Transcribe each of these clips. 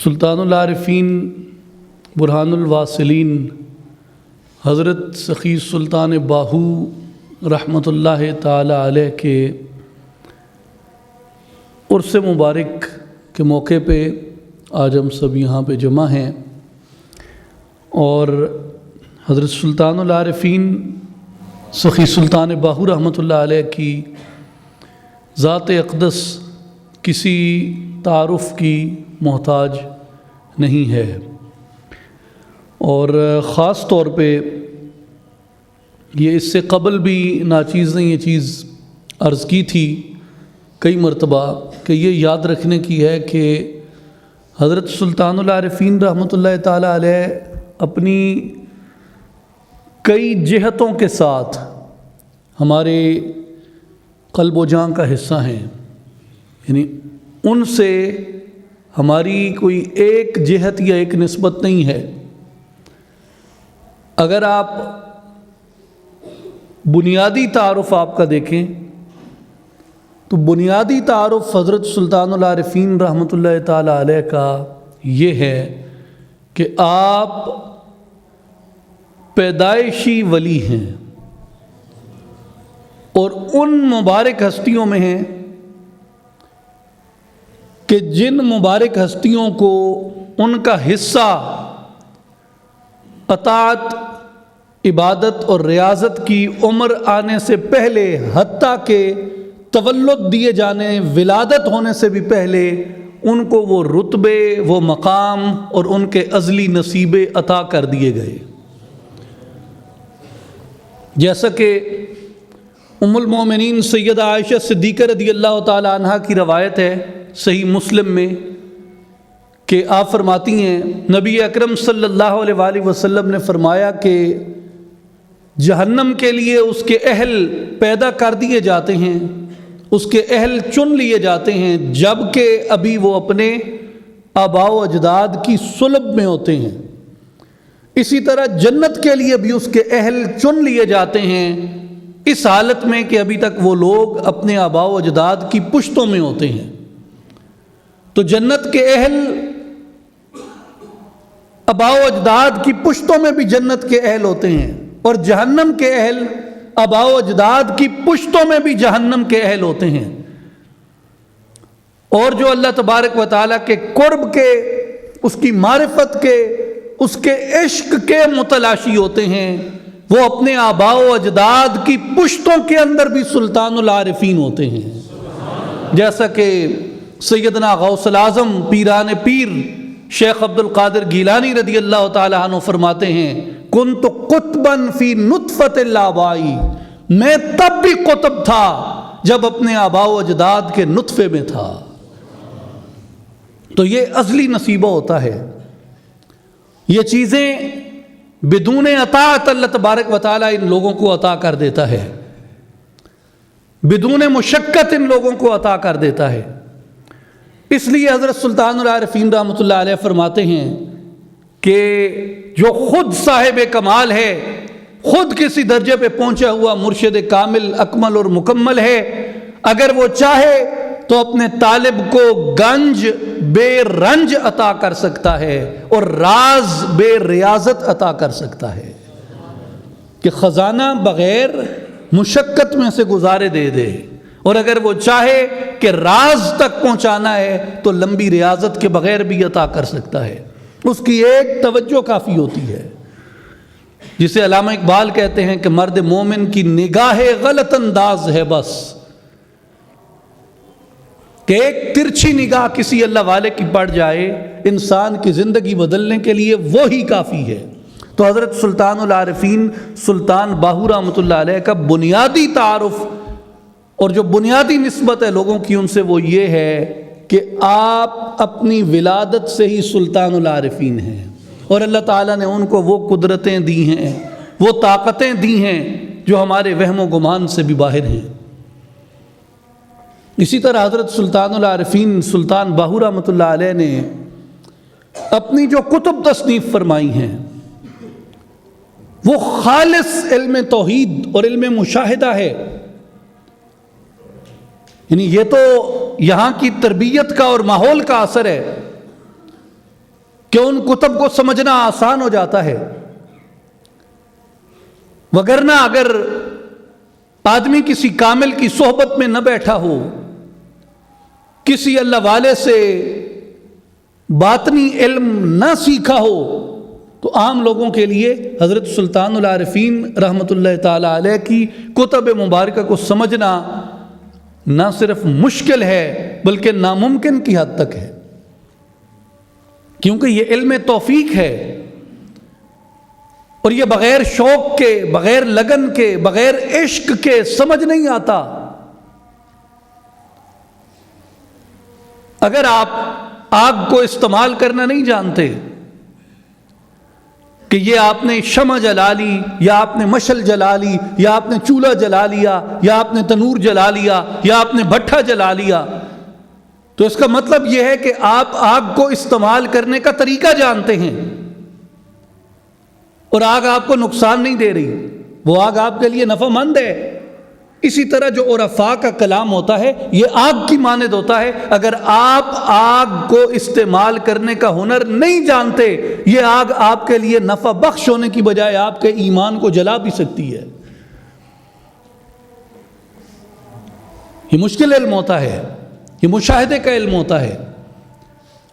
سلطان العارفین برہان الواصلین حضرت سخی سلطان باہو رحمۃ اللہ تعالی علیہ کے عرس مبارک کے موقع پہ آج ہم سب یہاں پہ جمع ہیں اور حضرت سلطان العارفین سخی سلطان باہو رحمۃ اللہ علیہ کی ذات اقدس کسی تعارف کی محتاج نہیں ہے، اور خاص طور پہ یہ اس سے قبل بھی ناچیز نے یہ چیز عرض کی تھی کئی مرتبہ کہ یہ یاد رکھنے کی ہے کہ حضرت سلطان العارفین رحمۃ اللہ تعالی علیہ اپنی کئی جہتوں کے ساتھ ہمارے قلب و جاں کا حصہ ہیں، یعنی ان سے ہماری کوئی ایک جہت یا ایک نسبت نہیں ہے۔ اگر آپ بنیادی تعارف آپ کا دیکھیں تو بنیادی تعارف حضرت سلطان العارفین رحمۃ اللہ تعالی علیہ کا یہ ہے کہ آپ پیدائشی ولی ہیں اور ان مبارک ہستیوں میں ہیں کہ جن مبارک ہستیوں کو ان کا حصہ اطاعت، عبادت اور ریاضت کی عمر آنے سے پہلے، حتیٰ کہ تولد دیے جانے، ولادت ہونے سے بھی پہلے ان کو وہ رتبے، وہ مقام اور ان کے ازلی نصیبے عطا کر دیے گئے۔ جیسا کہ ام المومنین سیدہ عائشہ صدیقہ رضی اللہ تعالی عنہا کی روایت ہے صحیح مسلم میں کہ آپ فرماتی ہیں نبی اکرم صلی اللہ علیہ وآلہ وسلم نے فرمایا کہ جہنم کے لیے اس کے اہل پیدا کر دیے جاتے ہیں، اس کے اہل چن لیے جاتے ہیں جب کہ ابھی وہ اپنے آباء و اجداد کی صلب میں ہوتے ہیں۔ اسی طرح جنت کے لیے بھی اس کے اہل چن لیے جاتے ہیں اس حالت میں کہ ابھی تک وہ لوگ اپنے آباء و اجداد کی پشتوں میں ہوتے ہیں۔ تو جنت کے اہل آباء و اجداد کی پشتوں میں بھی جنت کے اہل ہوتے ہیں، اور جہنم کے اہل آباء و اجداد کی پشتوں میں بھی جہنم کے اہل ہوتے ہیں۔ اور جو اللہ تبارک و تعالیٰ کے قرب کے، اس کی معرفت کے، اس کے عشق کے متلاشی ہوتے ہیں، وہ اپنے آباء و اجداد کی پشتوں کے اندر بھی سلطان العارفین ہوتے ہیں۔ جیسا کہ سیدنا غوث الاعظم پیران پیر شیخ عبد القادر گیلانی رضی اللہ تعالی عنہ فرماتے ہیں کنت قطبا فی نطفۃ الآبائی، میں تب بھی قطب تھا جب اپنے آباء و اجداد کے نطفے میں تھا۔ تو یہ ازلی نصیبہ ہوتا ہے، یہ چیزیں بدون اطاعت اللہ تبارک و تعالیٰ ان لوگوں کو عطا کر دیتا ہے، بدون مشقت ان لوگوں کو عطا کر دیتا ہے۔ اس لیے حضرت سلطان العارفین رحمۃ اللہ علیہ فرماتے ہیں کہ جو خود صاحب کمال ہے، خود کسی درجے پہ پہنچا ہوا مرشد کامل، اکمل اور مکمل ہے، اگر وہ چاہے تو اپنے طالب کو گنج بے رنج عطا کر سکتا ہے اور راز بے ریاضت عطا کر سکتا ہے، کہ خزانہ بغیر مشقت میں سے گزارے دے دے، اور اگر وہ چاہے کہ راز تک پہنچانا ہے تو لمبی ریاضت کے بغیر بھی عطا کر سکتا ہے۔ اس کی ایک توجہ کافی ہوتی ہے، جسے علامہ اقبال کہتے ہیں کہ مرد مومن کی نگاہ غلط انداز ہے بس، کہ ایک ترچھی نگاہ کسی اللہ والے کی پڑ جائے انسان کی زندگی بدلنے کے لیے وہی کافی ہے۔ تو حضرت سلطان العارفین سلطان باہو رحمۃ اللہ علیہ کا بنیادی تعارف اور جو بنیادی نسبت ہے لوگوں کی ان سے وہ یہ ہے کہ آپ اپنی ولادت سے ہی سلطان العارفین ہیں، اور اللہ تعالیٰ نے ان کو وہ قدرتیں دی ہیں، وہ طاقتیں دی ہیں جو ہمارے وہم و گمان سے بھی باہر ہیں۔ اسی طرح حضرت سلطان العارفین سلطان باہو رحمۃ اللہ علیہ نے اپنی جو کتب تصنیف فرمائی ہیں وہ خالص علم توحید اور علم مشاہدہ ہے، یعنی یہ تو یہاں کی تربیت کا اور ماحول کا اثر ہے کہ ان کتب کو سمجھنا آسان ہو جاتا ہے، وگرنہ اگر آدمی کسی کامل کی صحبت میں نہ بیٹھا ہو، کسی اللہ والے سے باطنی علم نہ سیکھا ہو، تو عام لوگوں کے لیے حضرت سلطان العارفین رحمۃ اللہ تعالی علیہ کی کتب مبارکہ کو سمجھنا نہ صرف مشکل ہے بلکہ ناممکن کی حد تک ہے، کیونکہ یہ علم توفیق ہے، اور یہ بغیر شوق کے، بغیر لگن کے، بغیر عشق کے سمجھ نہیں آتا۔ اگر آپ آگ کو استعمال کرنا نہیں جانتے کہ یہ آپ نے شمع جلا لی، یا آپ نے مشل جلا لی، یا آپ نے چولہا جلا لیا، یا آپ نے تنور جلا لیا، یا آپ نے بھٹا جلا لیا، تو اس کا مطلب یہ ہے کہ آپ آگ کو استعمال کرنے کا طریقہ جانتے ہیں، اور آگ آپ کو نقصان نہیں دے رہی، وہ آگ آپ کے لیے نفع مند ہے۔ اسی طرح جو عرفاء کا کلام ہوتا ہے یہ آگ کی مانند ہوتا ہے، اگر آپ آگ کو استعمال کرنے کا ہنر نہیں جانتے، یہ آگ آپ کے لیے نفع بخش ہونے کی بجائے آپ کے ایمان کو جلا بھی سکتی ہے۔ یہ مشکل علم ہوتا ہے، یہ مشاہدے کا علم ہوتا ہے،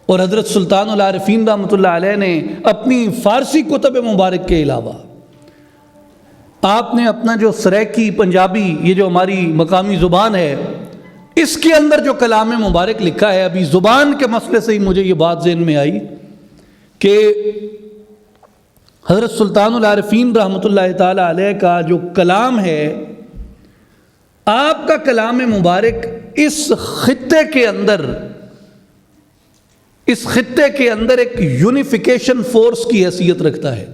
اور حضرت سلطان العارفین رحمۃ اللہ علیہ نے اپنی فارسی کتب مبارک کے علاوہ آپ نے اپنا جو سرائکی پنجابی، یہ جو ہماری مقامی زبان ہے، اس کے اندر جو کلام مبارک لکھا ہے، ابھی زبان کے مسئلے سے ہی مجھے یہ بات ذہن میں آئی کہ حضرت سلطان العارفین رحمۃ اللہ تعالی علیہ کا جو کلام ہے، آپ کا کلام مبارک اس خطے کے اندر ایک یونیفیکیشن فورس کی حیثیت رکھتا ہے۔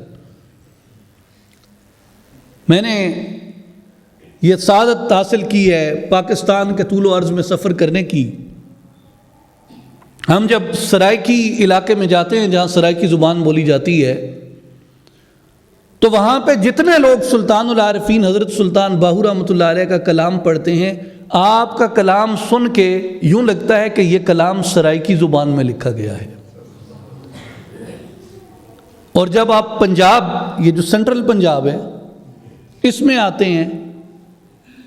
میں نے یہ سعادت حاصل کی ہے پاکستان کے طول و عرض میں سفر کرنے کی۔ ہم جب سرائکی علاقے میں جاتے ہیں جہاں سرائکی زبان بولی جاتی ہے، تو وہاں پہ جتنے لوگ سلطان العارفین حضرت سلطان باہو رحمۃ اللہ علیہ کا کلام پڑھتے ہیں، آپ کا کلام سن کے یوں لگتا ہے کہ یہ کلام سرائکی زبان میں لکھا گیا ہے۔ اور جب آپ پنجاب، یہ جو سینٹرل پنجاب ہے، اس میں آتے ہیں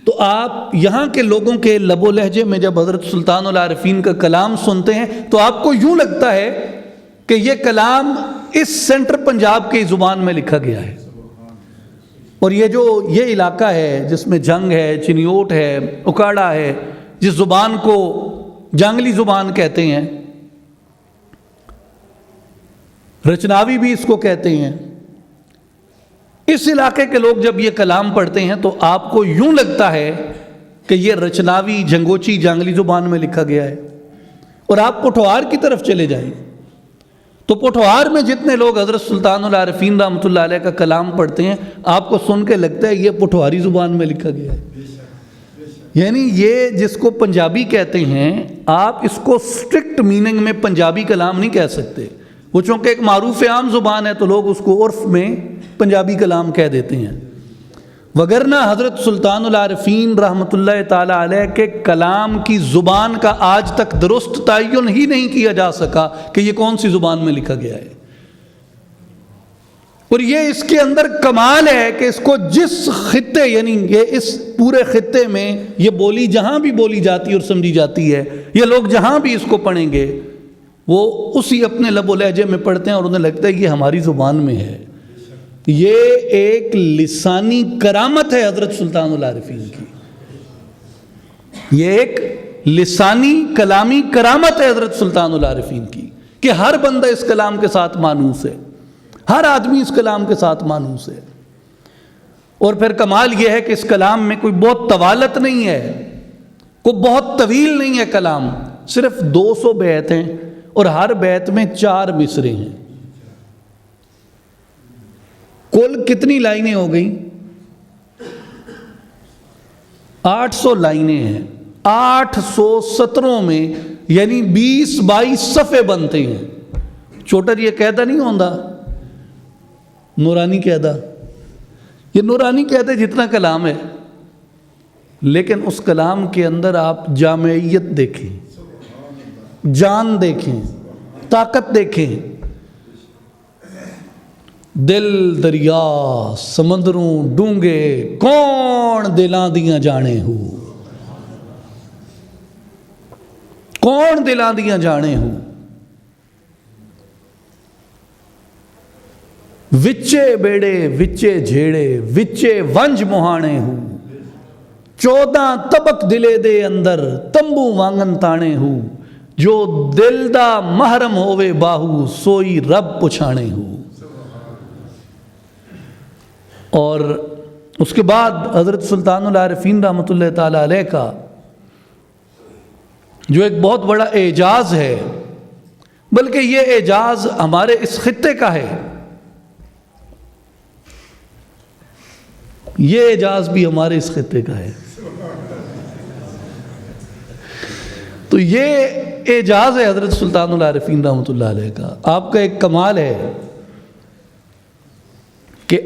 تو آپ یہاں کے لوگوں کے لب و لہجے میں جب حضرت سلطان العارفین کا کلام سنتے ہیں تو آپ کو یوں لگتا ہے کہ یہ کلام اس سینٹر پنجاب کی زبان میں لکھا گیا ہے۔ اور یہ علاقہ ہے جس میں جنگ ہے، چنیوٹ ہے، اکاڑا ہے، جس زبان کو جانگلی زبان کہتے ہیں، رچناوی بھی اس کو کہتے ہیں، اس علاقے کے لوگ جب یہ کلام پڑھتے ہیں تو آپ کو یوں لگتا ہے کہ یہ رچناوی، جنگوچی، جانگلی زبان میں لکھا گیا ہے۔ اور آپ پٹھوار کی طرف چلے جائیں تو پٹھوار میں جتنے لوگ حضرت سلطان العارفین رحمۃ اللہ علیہ کا کلام پڑھتے ہیں، آپ کو سن کے لگتا ہے یہ پٹھواری زبان میں لکھا گیا ہے۔ یعنی یہ جس کو پنجابی کہتے ہیں، آپ اس کو سٹرکٹ میننگ میں پنجابی کلام نہیں کہہ سکتے، وہ چونکہ ایک معروف عام زبان ہے تو لوگ اس کو عرف میں پنجابی کلام کہہ دیتے ہیں، وگرنہ حضرت سلطان العارفین رحمۃ اللہ تعالی علیہ کے کلام کی زبان کا آج تک درست تعین ہی نہیں کیا جا سکا کہ یہ کون سی زبان میں لکھا گیا ہے۔ اور یہ اس کے اندر کمال ہے کہ اس کو جس خطے، یعنی یہ اس پورے خطے میں یہ بولی جہاں بھی بولی جاتی اور سمجھی جاتی ہے، یہ لوگ جہاں بھی اس کو پڑھیں گے وہ اسی اپنے لب و لہجے میں پڑھتے ہیں اور انہیں لگتا ہے یہ ہماری زبان میں ہے۔ یہ ایک لسانی کرامت ہے حضرت سلطان العارفین کی، یہ ایک لسانی کلامی کرامت ہے حضرت سلطان العارفین کی کہ ہر بندہ اس کلام کے ساتھ مانوس ہے، ہر آدمی اس کلام کے ساتھ مانوس ہے۔ اور پھر کمال یہ ہے کہ اس کلام میں کوئی بہت طوالت نہیں ہے، کوئی بہت طویل نہیں ہے کلام، صرف 200 بیت ہیں اور ہر بیت میں 4 مصرے ہیں۔ کل کتنی لائنیں ہو گئیں؟ 800 لائنیں ہیں، 800 سطروں میں، یعنی 20-22 صفحے بنتے ہیں۔ چھوٹا یہ قاعدہ نہیں ہوتا نورانی قاعدہ، یہ نورانی قاعدہ جتنا کلام ہے، لیکن اس کلام کے اندر آپ جامعیت دیکھیں، جان دیکھیں، طاقت دیکھیں، دل دریا سمندروں ڈونگے کون دلاں دیاں جانے ہو، کون دلاں دیاں جانے ہو، وچے بیڑے وچے جھیڑے وچے ونج مہانے ہو، 14 طبق دلے دے اندر تمبو وانگن تانے ہو، جو دل دا محرم ہووے باہو سوئی رب پچھانے ہو۔ اور اس کے بعد حضرت سلطان العارفین رحمۃ اللہ تعالیٰ علیہ کا جو ایک بہت بڑا اعجاز ہے، بلکہ یہ اعجاز ہمارے اس خطے کا ہے، یہ اعجاز بھی ہمارے اس خطے کا ہے، تو یہ اعجاز ہے حضرت سلطان العارفین رحمۃ اللہ علیہ کا۔ آپ کا ایک کمال ہے کہ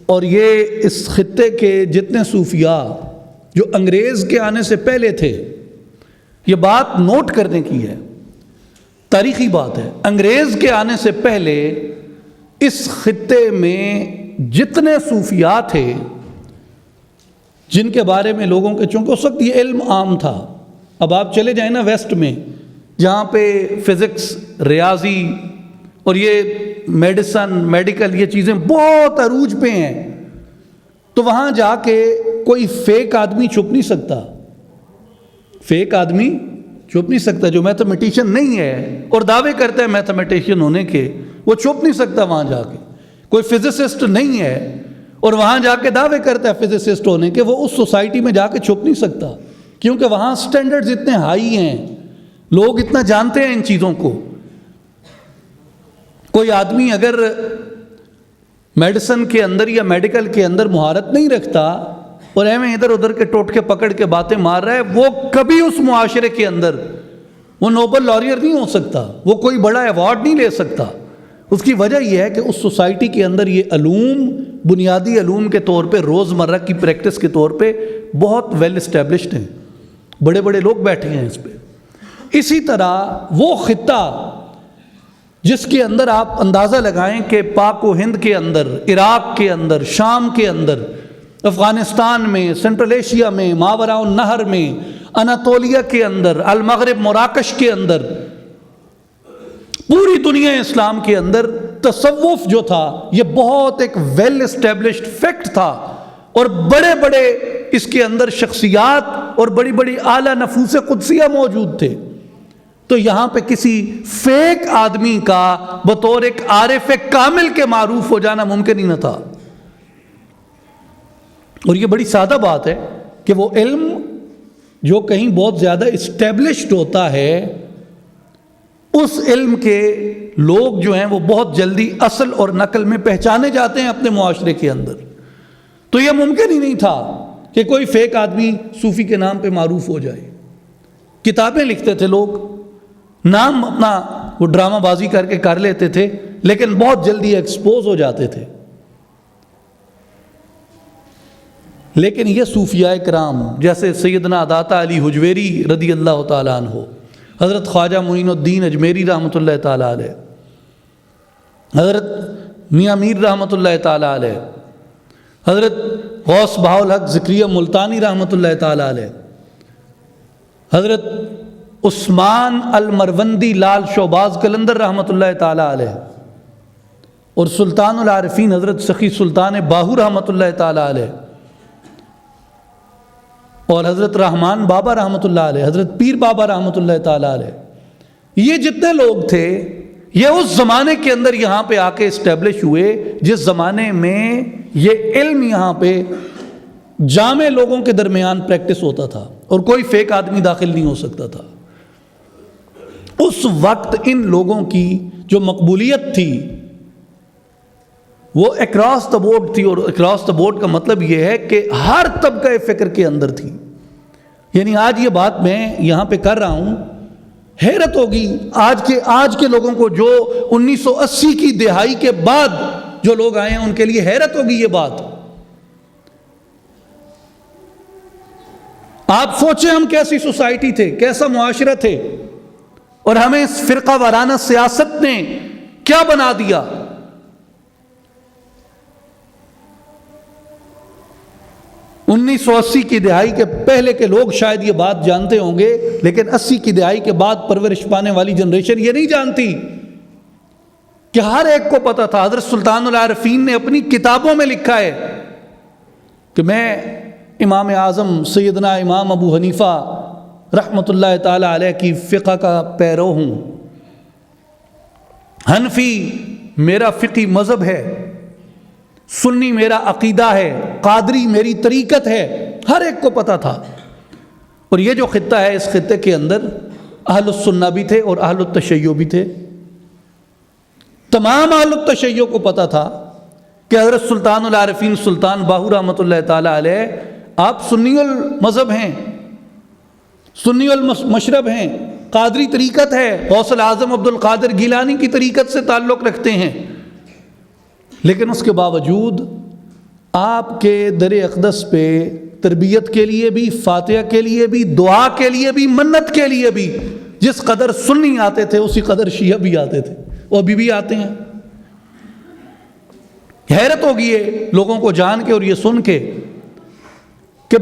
اور یہ اس خطے کے جتنے صوفیاء جو انگریز کے آنے سے پہلے تھے، یہ بات نوٹ کرنے کی ہے، تاریخی بات ہے، انگریز کے آنے سے پہلے اس خطے میں جتنے صوفیاء تھے جن کے بارے میں لوگوں کے، چونکہ اس وقت یہ علم عام تھا، اب آپ چلے جائیں نا ویسٹ میں جہاں پہ فزکس، ریاضی اور یہ میڈیسن، میڈیکل، یہ چیزیں بہت عروج پہ ہیں، تو وہاں جا کے کوئی فیک آدمی چھپ نہیں سکتا، فیک آدمی چھپ نہیں سکتا، جو میتھمیٹیشین نہیں ہے اور دعوے کرتا ہے میتھمیٹیشین ہونے کے، وہ چھپ نہیں سکتا وہاں جا کے۔ کوئی فزسسٹ نہیں ہے اور وہاں جا کے دعوے کرتا ہے فزسسٹ ہونے کے، وہ اس سوسائٹی میں جا کے چھپ نہیں سکتا، کیونکہ وہاں سٹینڈرڈز اتنے ہائی ہیں، لوگ اتنا جانتے ہیں ان چیزوں کو۔ کوئی آدمی اگر میڈیسن کے اندر یا میڈیکل کے اندر مہارت نہیں رکھتا اور ایویں ادھر ادھر کے ٹوٹکے پکڑ کے باتیں مار رہا ہے، وہ کبھی اس معاشرے کے اندر وہ نوبل لاریئر نہیں ہو سکتا، وہ کوئی بڑا ایوارڈ نہیں لے سکتا۔ اس کی وجہ یہ ہے کہ اس سوسائٹی کے اندر یہ علوم، بنیادی علوم کے طور پہ، روزمرہ کی پریکٹس کے طور پہ بہت ویل اسٹیبلشڈ ہیں، بڑے بڑے لوگ بیٹھے ہیں اس پہ۔ اسی طرح وہ خطہ جس کے اندر آپ اندازہ لگائیں کہ پاک و ہند کے اندر، عراق کے اندر، شام کے اندر، افغانستان میں، سنٹرل ایشیا میں، ماوراء النہر میں، اناطولیہ کے اندر، المغرب، مراکش کے اندر، پوری دنیا اسلام کے اندر تصوف جو تھا یہ بہت ایک ویل اسٹیبلشڈ فیکٹ تھا، اور بڑے بڑے اس کے اندر شخصیات اور بڑی بڑی اعلیٰ نفوس قدسیہ موجود تھے۔ تو یہاں پہ کسی فیک آدمی کا بطور ایک عارف کامل کے معروف ہو جانا ممکن ہی نہ تھا۔ اور یہ بڑی سادہ بات ہے کہ وہ علم جو کہیں بہت زیادہ اسٹیبلشڈ ہوتا ہے، اس علم کے لوگ جو ہیں وہ بہت جلدی اصل اور نقل میں پہچانے جاتے ہیں اپنے معاشرے کے اندر۔ تو یہ ممکن ہی نہیں تھا کہ کوئی فیک آدمی صوفی کے نام پہ معروف ہو جائے۔ کتابیں لکھتے تھے لوگ، نام اپنا وہ ڈرامہ بازی کر کے کر لیتے تھے، لیکن بہت جلدی ایکسپوز ہو جاتے تھے۔ لیکن یہ صوفیاء کرام جیسے سیدنا داتا علی حجویری رضی اللہ تعالیٰ عنہ، حضرت خواجہ معین الدین اجمیری رحمۃ اللہ تعالیٰ علیہ، حضرت میاں میر رحمۃ اللہ تعالیٰ علیہ، حضرت غوث بہاء الحق ذکریہ ملتانی رحمۃ اللہ تعالیٰ علیہ، حضرت عثمان المروندی لال شوباز قلندر رحمۃ اللہ تعالیٰ علیہ، اور سلطان العارفین حضرت سخی سلطان باہو رحمۃ اللہ تعالیٰ علیہ، اور حضرت رحمان بابا رحمۃ اللہ علیہ، حضرت پیر بابا رحمۃ اللہ تعالیٰ علیہ، یہ جتنے لوگ تھے یہ اس زمانے کے اندر یہاں پہ آ کے اسٹیبلش ہوئے جس زمانے میں یہ علم یہاں پہ جامع لوگوں کے درمیان پریکٹس ہوتا تھا اور کوئی فیک آدمی داخل نہیں ہو سکتا تھا۔ اس وقت ان لوگوں کی جو مقبولیت تھی وہ اکراس دا بورڈ تھی، اور اکراس دا بورڈ کا مطلب یہ ہے کہ ہر طبقہ فکر کے اندر تھی۔ یعنی آج یہ بات میں یہاں پہ کر رہا ہوں، حیرت ہوگی آج کے لوگوں کو جو 1980 کی دہائی کے بعد جو لوگ آئے ہیں ان کے لیے حیرت ہوگی یہ بات۔ آپ سوچیں ہم کیسی سوسائٹی تھے، کیسا معاشرہ تھے، اور ہمیں اس فرقہ وارانہ سیاست نے کیا بنا دیا۔ 1980 کی دہائی کے پہلے کے لوگ شاید یہ بات جانتے ہوں گے، لیکن 80 کی دہائی کے بعد پرورش پانے والی جنریشن یہ نہیں جانتی کہ ہر ایک کو پتا تھا۔ حضرت سلطان العارفین نے اپنی کتابوں میں لکھا ہے کہ میں امام اعظم سیدنا امام ابو حنیفہ رحمۃ اللہ تعالی علیہ کی فقہ کا پیرو ہوں، حنفی میرا فقہی مذہب ہے، سنی میرا عقیدہ ہے، قادری میری طریقت ہے، ہر ایک کو پتا تھا۔ اور یہ جو خطہ ہے، اس خطے کے اندر اہل السنہ بھی تھے اور اہل التشیع بھی تھے۔ تمام اہل التشیع کو پتا تھا کہ حضرت سلطان العارفین سلطان باہو رحمۃ اللہ تعالی علیہ آپ سنی المذہب ہیں، سنی المشرب ہیں، قادری طریقت ہے، غوث الاعظم عبد القادر گیلانی کی طریقت سے تعلق رکھتے ہیں، لیکن اس کے باوجود آپ کے در اقدس پہ تربیت کے لیے بھی، فاتحہ کے لیے بھی، دعا کے لیے بھی، منت کے لیے بھی جس قدر سنی آتے تھے اسی قدر شیعہ بھی آتے تھے، وہ ابھی بھی آتے ہیں۔ حیرت ہوگی ہے لوگوں کو جان کے اور یہ سن کے کہ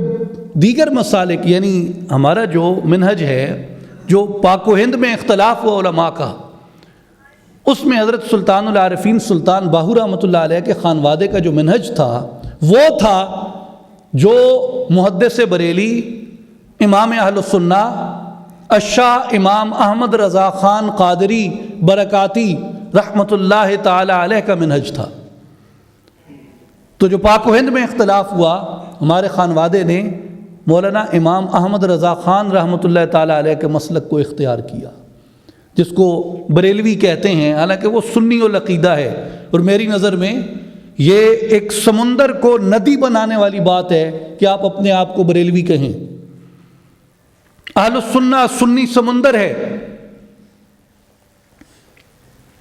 دیگر مسالک، یعنی ہمارا جو منہج ہے، جو پاک و ہند میں اختلاف ہوا علماء کا، اس میں حضرت سلطان العارفین سلطان باہو رحمۃ اللہ علیہ کے خانوادے کا جو منہج تھا وہ تھا جو محدث بریلی امام اہل السنہ الشاہ امام احمد رضا خان قادری برکاتی رحمۃ اللہ تعالی علیہ کا منہج تھا۔ تو جو پاک و ہند میں اختلاف ہوا، ہمارے خانوادے نے مولانا امام احمد رضا خان رحمۃ اللہ تعالی علیہ کے مسلک کو اختیار کیا، جس کو بریلوی کہتے ہیں، حالانکہ وہ سنی العقیدہ ہے، اور میری نظر میں یہ ایک سمندر کو ندی بنانے والی بات ہے کہ آپ اپنے آپ کو بریلوی کہیں۔ اہل السنہ سنی سمندر ہے،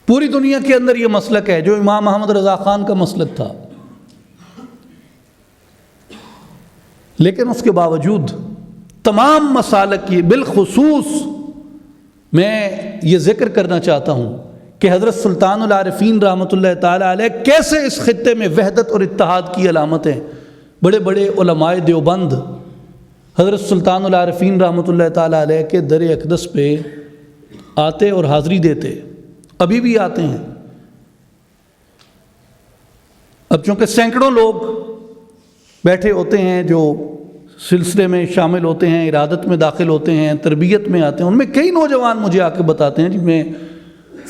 پوری دنیا کے اندر یہ مسلک ہے جو امام احمد رضا خان کا مسلک تھا، لیکن اس کے باوجود تمام مسالک کی، بالخصوص میں یہ ذکر کرنا چاہتا ہوں کہ حضرت سلطان العارفین رحمۃ اللہ تعالی علیہ کیسے اس خطے میں وحدت اور اتحاد کی علامتیں، بڑے بڑے علماء دیوبند حضرت سلطان العارفین رحمۃ اللہ تعالی علیہ کے در اقدس پہ آتے اور حاضری دیتے، ابھی بھی آتے ہیں۔ اب چونکہ سینکڑوں لوگ بیٹھے ہوتے ہیں جو سلسلے میں شامل ہوتے ہیں، ارادت میں داخل ہوتے ہیں، تربیت میں آتے ہیں، ان میں کئی نوجوان مجھے آ کے بتاتے ہیں جی میں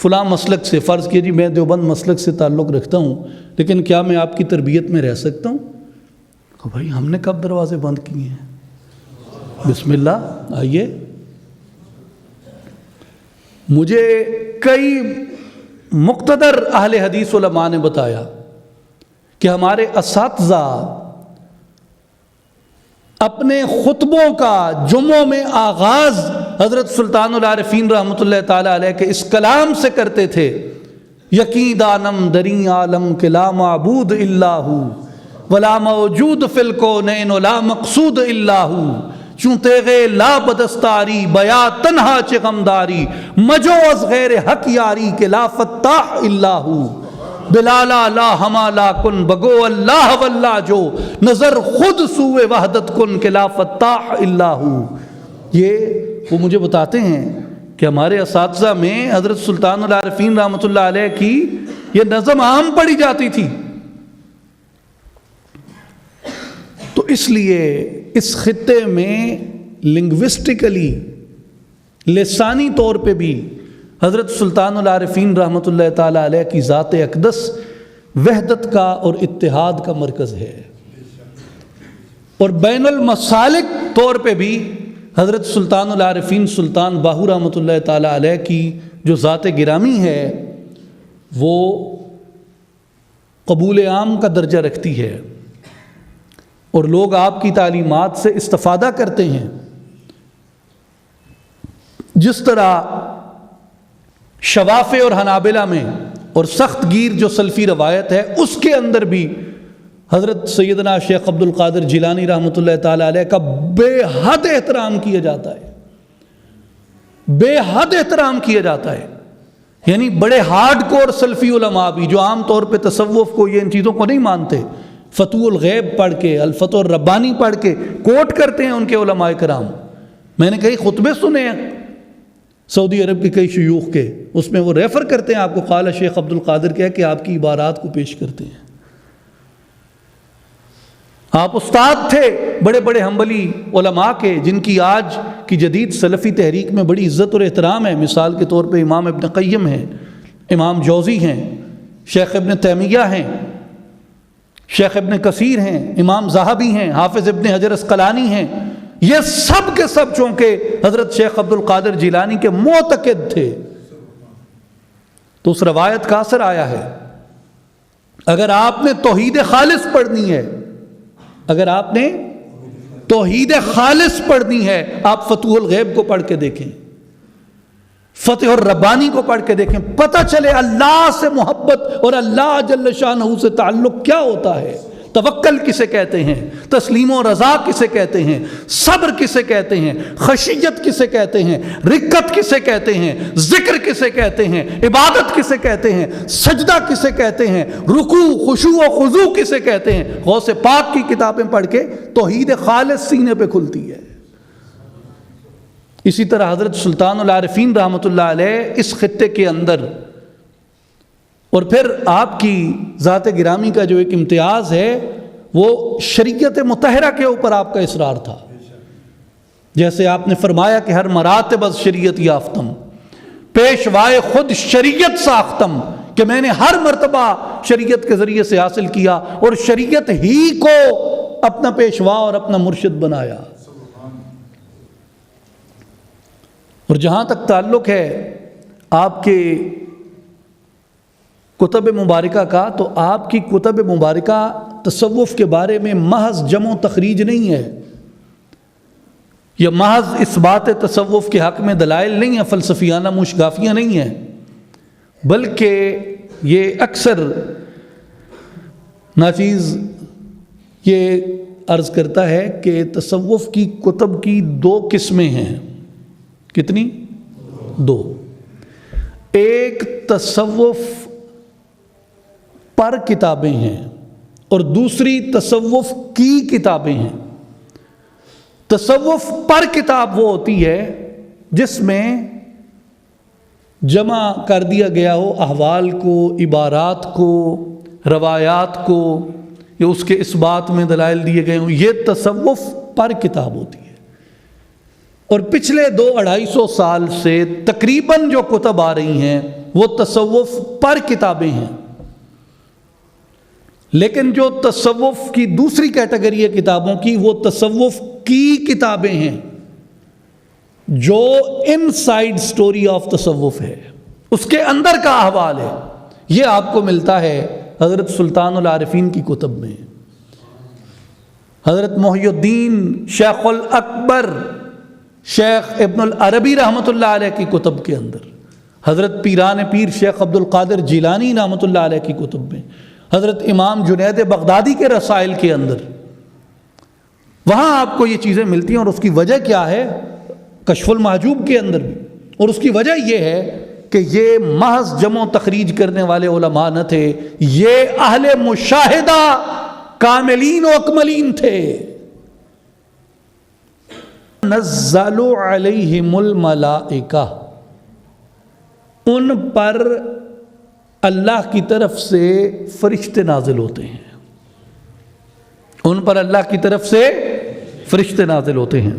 فلاں مسلک سے، فرض کیے جی میں دیوبند مسلک سے تعلق رکھتا ہوں، لیکن کیا میں آپ کی تربیت میں رہ سکتا ہوں؟ کہ بھائی ہم نے کب دروازے بند کیے ہیں؟ بسم اللہ آئیے۔ مجھے کئی مقتدر اہل حدیث علماء نے بتایا کہ ہمارے اساتذہ اپنے خطبوں کا جمعوں میں آغاز حضرت سلطان العارفین رحمۃ اللہ تعالی علیہ کے اس کلام سے کرتے تھے، یقین دانم دری عالم کے لا معبود الا ہو ولا موجود فی الکونین ولا مقصود الا ہو، چون تیغے لا بدستاری بیا تنہا چ غمداری مجو از غیر حق یاری کے لا فتاح الا ہو، بلالا لا ہما لا کن بگو اللہ واللہ جو نظر خود سوئے وحدت کن کہ لا فتاح الا ہو۔ یہ وہ مجھے بتاتے ہیں کہ ہمارے اساتذہ میں حضرت سلطان العارفین رحمۃ اللہ علیہ کی یہ نظم عام پڑھی جاتی تھی۔ تو اس لیے اس خطے میں لنگوسٹکلی، لسانی طور پہ بھی حضرت سلطان العارفین رحمۃ اللہ تعالی علیہ کی ذات اقدس وحدت کا اور اتحاد کا مرکز ہے، اور بین المسالک طور پہ بھی حضرت سلطان العارفین سلطان باہو رحمۃ اللہ تعالی علیہ کی جو ذات گرامی ہے وہ قبول عام کا درجہ رکھتی ہے، اور لوگ آپ کی تعلیمات سے استفادہ کرتے ہیں۔ جس طرح شوافع اور حنابلہ میں اور سخت گیر جو سلفی روایت ہے اس کے اندر بھی حضرت سیدنا شیخ عبد القادر جیلانی رحمۃ اللہ تعالی علیہ کا بے حد احترام کیا جاتا ہے، بے حد احترام کیا جاتا ہے۔ یعنی بڑے ہارڈ کور سلفی علماء بھی جو عام طور پہ تصوف کو، یہ ان چیزوں کو نہیں مانتے، فتوح الغیب پڑھ کے، الفتح الربانی پڑھ کے کوٹ کرتے ہیں ان کے علماء کرام. میں نے کئی خطبے سنے ہیں سعودی عرب کے کئی شیوخ کے، اس میں وہ ریفر کرتے ہیں آپ کو قال شیخ عبد القادر کہہ کے آپ کی عبارات کو پیش کرتے ہیں. آپ استاد تھے بڑے بڑے حنبلی علماء کے، جن کی آج کی جدید سلفی تحریک میں بڑی عزت اور احترام ہے. مثال کے طور پہ امام ابن قیم ہیں، امام جوزی ہیں، شیخ ابن تیمیہ ہیں، شیخ ابن کثیر ہیں، امام ذہبی ہیں، حافظ ابن حجر اسقلانی ہیں. یہ سب کے سب چونکہ حضرت شیخ عبد القادر جیلانی کے معتقد تھے، تو اس روایت کا اثر آیا ہے. اگر آپ نے توحید خالص پڑھنی ہے، اگر آپ نے توحید خالص پڑھنی ہے، آپ فتوح الغیب کو پڑھ کے دیکھیں، فتح الربانی کو پڑھ کے دیکھیں، پتہ چلے اللہ سے محبت اور اللہ جل شانہ سے تعلق کیا ہوتا ہے. توکل کسے کہتے ہیں، تسلیم و رضا کسے کہتے ہیں، صبر کسے کہتے ہیں، خشیت کسے کہتے ہیں، رقت کسے کہتے ہیں، ذکر کسے کہتے ہیں، عبادت کسے کہتے ہیں، سجدہ کسے کہتے ہیں، رکوع خشوع و خضوع کسے کہتے ہیں. غوث پاک کی کتابیں پڑھ کے توحید خالص سینے پہ کھلتی ہے. اسی طرح حضرت سلطان العارفین رحمۃ اللہ علیہ اس خطے کے اندر، اور پھر آپ کی ذات گرامی کا جو ایک امتیاز ہے وہ شریعت مطہرہ کے اوپر آپ کا اصرار تھا. جیسے آپ نے فرمایا کہ ہر مراتب از شریعت یافتم، پیشوائے خود شریعت ساختم، کہ میں نے ہر مرتبہ شریعت کے ذریعے سے حاصل کیا اور شریعت ہی کو اپنا پیشوا اور اپنا مرشد بنایا. اور جہاں تک تعلق ہے آپ کے کتب مبارکہ کا، تو آپ کی کتب مبارکہ تصوف کے بارے میں محض جمع و تخریج نہیں ہے، یہ محض اس بات تصوف کے حق میں دلائل نہیں ہیں، فلسفیانہ مشگافیاں نہیں ہیں، بلکہ یہ اکثر ناچیز یہ عرض کرتا ہے کہ تصوف کی کتب کی دو قسمیں ہیں. کتنی؟ دو. ایک تصوف پر کتابیں ہیں اور دوسری تصوف کی کتابیں ہیں. تصوف پر کتاب وہ ہوتی ہے جس میں جمع کر دیا گیا ہو احوال کو، عبارات کو، روایات کو، یا اس کے اس بات میں دلائل دیے گئے ہوں، یہ تصوف پر کتاب ہوتی ہے. اور پچھلے 200-250 سال سے تقریباً جو کتب آ رہی ہیں وہ تصوف پر کتابیں ہیں. لیکن جو تصوف کی دوسری کیٹیگری ہے کتابوں کی، وہ تصوف کی کتابیں ہیں جو ان سائڈ سٹوری آف تصوف ہے، اس کے اندر کا احوال ہے. یہ آپ کو ملتا ہے حضرت سلطان العارفین کی کتب میں، حضرت محی الدین شیخ الاکبر شیخ ابن العربی رحمۃ اللہ علیہ کی کتب کے اندر، حضرت پیران پیر شیخ عبد القادر جیلانی رحمۃ اللہ علیہ کی کتب میں، حضرت امام جنید بغدادی کے رسائل کے اندر. وہاں آپ کو یہ چیزیں ملتی ہیں. اور اس کی وجہ کیا ہے؟ کشف المحجوب کے اندر بھی. اور اس کی وجہ یہ ہے کہ یہ محض جمع و تخریج کرنے والے علماء نہ تھے، یہ اہل مشاہدہ کاملین و اکملین تھے. نزل علیہم الملائکہ، ان پر اللہ کی طرف سے فرشتے نازل ہوتے ہیں، ان پر اللہ کی طرف سے فرشتے نازل ہوتے ہیں.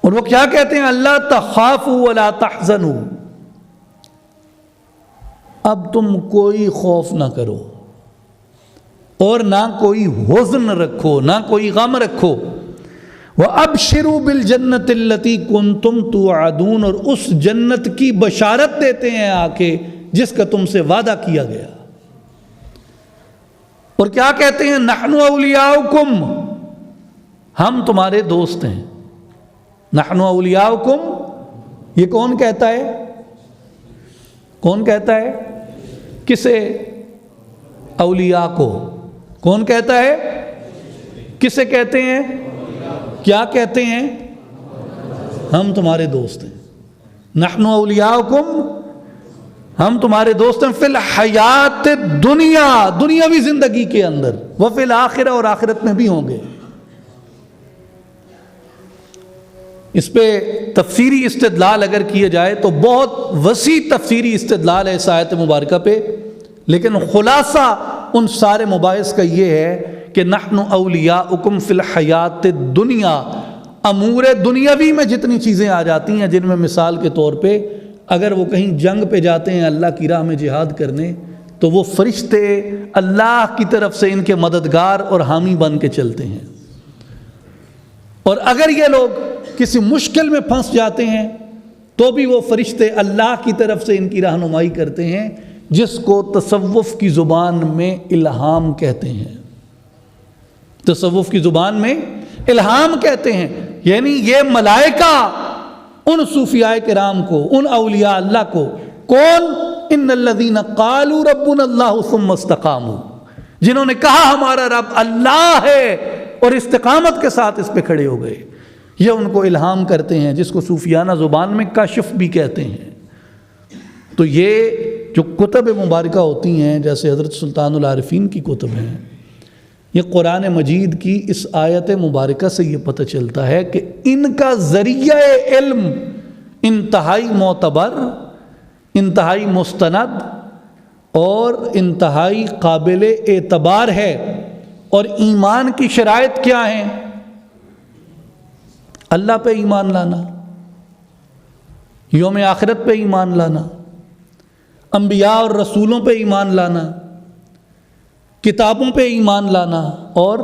اور وہ کیا کہتے ہیں؟ اللہ تخافوا ولا تحزنوا، اب تم کوئی خوف نہ کرو اور نہ کوئی حزن رکھو، نہ کوئی غم رکھو. وَأَبْشِرُوا بِالْجَنَّةِ الَّتِي كُنْتُمْ تُوعَدُونَ، اور اس جنت کی بشارت دیتے ہیں آ کے جس کا تم سے وعدہ کیا گیا. اور کیا کہتے ہیں؟ نحن اولیاؤکم، ہم تمہارے دوست ہیں. نحن اولیاؤکم، یہ کون کہتا ہے؟ کون کہتا ہے؟ کسے؟ اولیاء کو. کون کہتا ہے؟ کسے کہتے ہیں؟ کیا کہتے ہیں؟ ہم تمہارے دوست ہیں. نحن اولیاؤکم ہم تمہارے دوست ہیں فی الحیات دنیا، دنیاوی زندگی کے اندر، وفی الآخرہ، اور آخرت میں بھی ہوں گے۔ اس پہ تفسیری استدلال اگر کیے جائے تو بہت وسیع تفسیری استدلال ہے اس آیت مبارکہ پہ، لیکن خلاصہ ان سارے مباحث کا یہ ہے کہ نحن اولیاؤکم فی الحیات الدنیا، امور دنیاوی میں جتنی چیزیں آ جاتی ہیں، جن میں مثال کے طور پہ اگر وہ کہیں جنگ پہ جاتے ہیں اللہ کی راہ میں جہاد کرنے، تو وہ فرشتے اللہ کی طرف سے ان کے مددگار اور حامی بن کے چلتے ہیں، اور اگر یہ لوگ کسی مشکل میں پھنس جاتے ہیں تو بھی وہ فرشتے اللہ کی طرف سے ان کی رہنمائی کرتے ہیں، جس کو تصوف کی زبان میں الہام کہتے ہیں۔ تصوف کی زبان میں الہام کہتے ہیں، یعنی یہ ملائکہ ان صوفیاء کرام کو، ان اولیاء اللہ کو، کون؟ ان الذین قالوا ربنا اللہ ثم استقاموا، جنہوں نے کہا ہمارا رب اللہ ہے اور استقامت کے ساتھ اس پہ کھڑے ہو گئے، یہ ان کو الہام کرتے ہیں، جس کو صوفیانہ زبان میں کشف بھی کہتے ہیں۔ تو یہ جو کتب مبارکہ ہوتی ہیں، جیسے حضرت سلطان العارفین کی کتب ہیں، یہ قرآن مجید کی اس آیت مبارکہ سے یہ پتہ چلتا ہے کہ ان کا ذریعہ علم انتہائی معتبر، انتہائی مستند اور انتہائی قابل اعتبار ہے۔ اور ایمان کی شرائط کیا ہیں؟ اللہ پہ ایمان لانا، یوم آخرت پہ ایمان لانا، انبیاء اور رسولوں پہ ایمان لانا، کتابوں پہ ایمان لانا، اور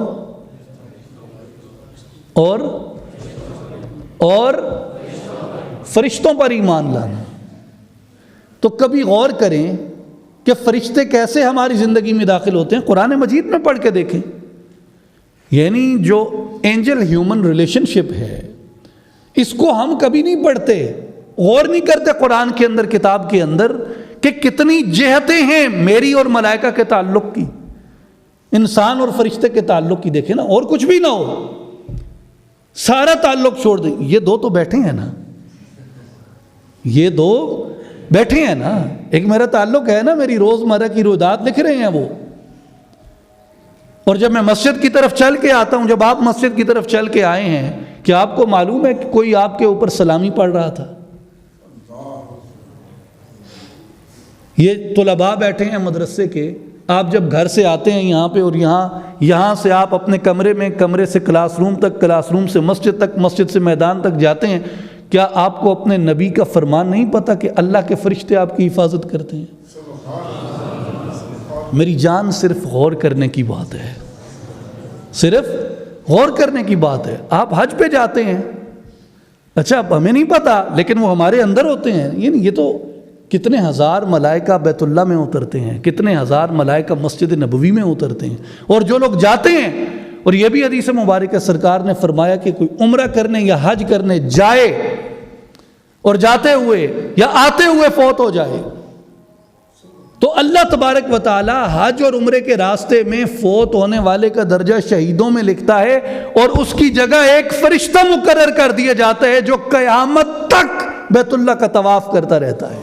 فرشتوں پر ایمان لانا۔ تو کبھی غور کریں کہ فرشتے کیسے ہماری زندگی میں داخل ہوتے ہیں، قرآن مجید میں پڑھ کے دیکھیں۔ یعنی جو اینجل ہیومن ریلیشن شپ ہے، اس کو ہم کبھی نہیں پڑھتے، غور نہیں کرتے قرآن کے اندر، کتاب کے اندر، کہ کتنی جہتیں ہیں میری اور ملائکہ کے تعلق کی، انسان اور فرشتے کے تعلق کی۔ دیکھیں نا، اور کچھ بھی نہ ہو، سارا تعلق چھوڑ دیں، یہ دو تو بیٹھے ہیں نا، یہ دو بیٹھے ہیں نا، ایک میرا تعلق ہے نا، میری روزمرہ کی رویداد لکھ رہے ہیں وہ، اور جب میں مسجد کی طرف چل کے آتا ہوں، جب آپ مسجد کی طرف چل کے آئے ہیں، کیا آپ کو معلوم ہے کہ کوئی آپ کے اوپر سلامی پڑھ رہا تھا؟ یہ طلباء بیٹھے ہیں مدرسے کے، آپ جب گھر سے آتے ہیں یہاں پہ، اور یہاں سے آپ اپنے کمرے میں، کمرے سے کلاس روم تک، کلاس روم سے مسجد تک، مسجد سے میدان تک جاتے ہیں، کیا آپ کو اپنے نبی کا فرمان نہیں پتا کہ اللہ کے فرشتے آپ کی حفاظت کرتے ہیں؟ میری جان، صرف غور کرنے کی بات ہے، صرف غور کرنے کی بات ہے۔ آپ حج پہ جاتے ہیں، اچھا اب ہمیں نہیں پتا، لیکن وہ ہمارے اندر ہوتے ہیں۔ یہ تو کتنے ہزار ملائکہ بیت اللہ میں اترتے ہیں، کتنے ہزار ملائکہ مسجد نبوی میں اترتے ہیں، اور جو لوگ جاتے ہیں، اور یہ بھی حدیث مبارکہ سرکار نے فرمایا کہ کوئی عمرہ کرنے یا حج کرنے جائے اور جاتے ہوئے یا آتے ہوئے فوت ہو جائے، تو اللہ تبارک و تعالی حج اور عمرے کے راستے میں فوت ہونے والے کا درجہ شہیدوں میں لکھتا ہے، اور اس کی جگہ ایک فرشتہ مقرر کر دیا جاتا ہے جو قیامت تک بیت اللہ کا طواف کرتا رہتا ہے۔